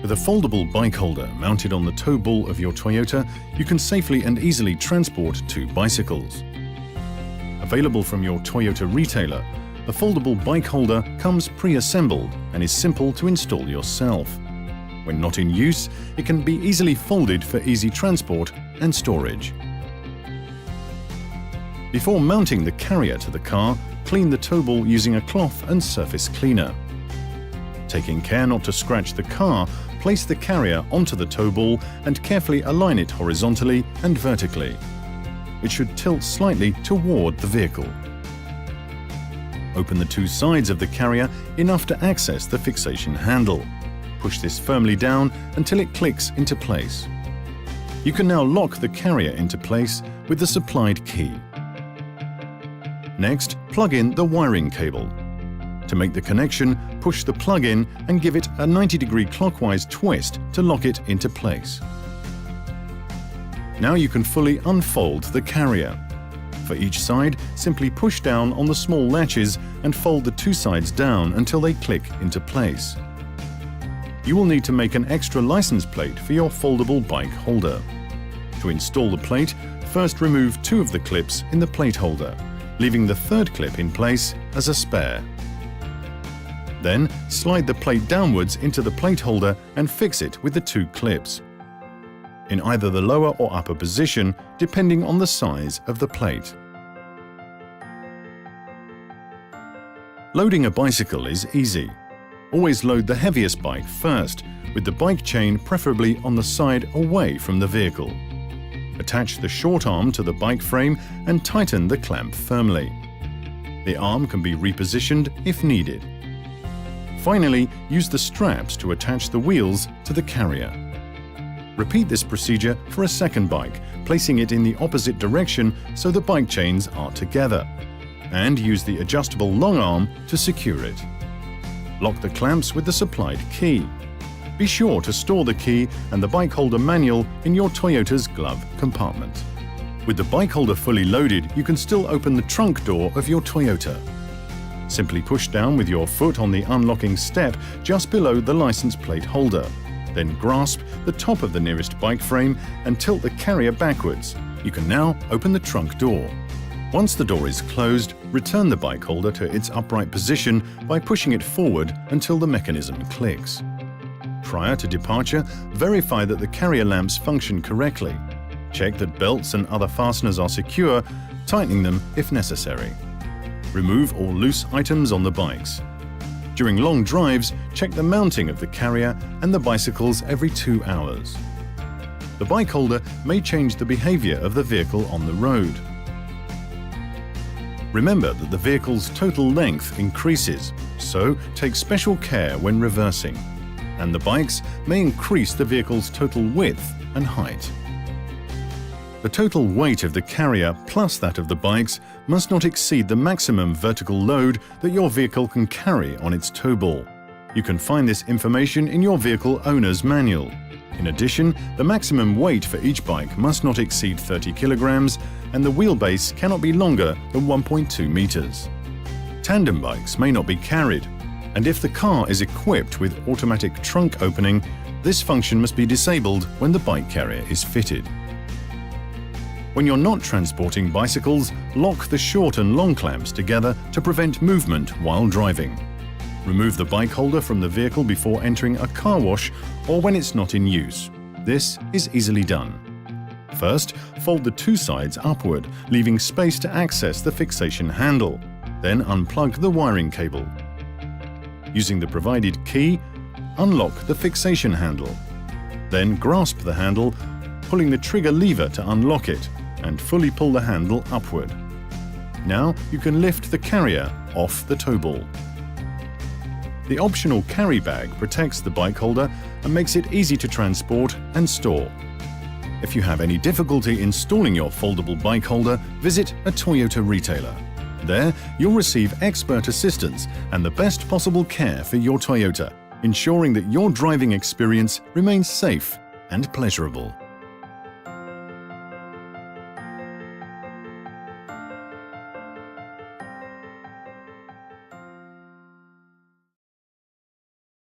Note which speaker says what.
Speaker 1: With a foldable bike holder mounted on the tow ball of your Toyota, you can safely and easily transport 2 bicycles. Available from your Toyota retailer, the foldable bike holder comes pre-assembled and is simple to install yourself. When not in use, it can be easily folded for easy transport and storage. Before mounting the carrier to the car, clean the tow ball using a cloth and surface cleaner. Taking care not to scratch the car, place the carrier onto the tow ball and carefully align it horizontally and vertically. It should tilt slightly toward the vehicle. Open the 2 sides of the carrier enough to access the fixation handle. Push this firmly down until it clicks into place. You can now lock the carrier into place with the supplied key. Next, plug in the wiring cable. To make the connection, push the plug in and give it a 90-degree clockwise twist to lock it into place. Now you can fully unfold the carrier. For each side, simply push down on the small latches and fold the 2 sides down until they click into place. You will need to make an extra license plate for your foldable bike holder. To install the plate, first remove 2 of the clips in the plate holder, leaving the 3rd clip in place as a spare. Then, slide the plate downwards into the plate holder and fix it with the 2 clips, in either the lower or upper position, depending on the size of the plate. Loading a bicycle is easy. Always load the heaviest bike first, with the bike chain preferably on the side away from the vehicle. Attach the short arm to the bike frame and tighten the clamp firmly. The arm can be repositioned if needed. Finally, use the straps to attach the wheels to the carrier. Repeat this procedure for a second bike, placing it in the opposite direction so the bike chains are together, and use the adjustable long arm to secure it. Lock the clamps with the supplied key. Be sure to store the key and the bike holder manual in your Toyota's glove compartment. With the bike holder fully loaded, you can still open the trunk door of your Toyota. Simply push down with your foot on the unlocking step just below the license plate holder. Then grasp the top of the nearest bike frame and tilt the carrier backwards. You can now open the trunk door. Once the door is closed, return the bike holder to its upright position by pushing it forward until the mechanism clicks. Prior to departure, verify that the carrier lamps function correctly. Check that belts and other fasteners are secure, tightening them if necessary. Remove all loose items on the bikes. During long drives, check the mounting of the carrier and the bicycles every 2 hours. The bike holder may change the behavior of the vehicle on the road. Remember that the vehicle's total length increases, so take special care when reversing. And the bikes may increase the vehicle's total width and height. The total weight of the carrier plus that of the bikes must not exceed the maximum vertical load that your vehicle can carry on its tow ball. You can find this information in your vehicle owner's manual. In addition, the maximum weight for each bike must not exceed 30 kilograms and the wheelbase cannot be longer than 1.2 meters. Tandem bikes may not be carried, and if the car is equipped with automatic trunk opening, this function must be disabled when the bike carrier is fitted. When you're not transporting bicycles, lock the short and long clamps together to prevent movement while driving. Remove the bike holder from the vehicle before entering a car wash or when it's not in use. This is easily done. First, fold the 2 sides upward, leaving space to access the fixation handle. Then unplug the wiring cable. Using the provided key, unlock the fixation handle. Then grasp the handle, pulling the trigger lever to unlock it, and fully pull the handle upward. Now you can lift the carrier off the tow ball. The optional carry bag protects the bike holder and makes it easy to transport and store. If you have any difficulty installing your foldable bike holder, visit a Toyota retailer. There, you'll receive expert assistance and the best possible care for your Toyota, ensuring that your driving experience remains safe and pleasurable.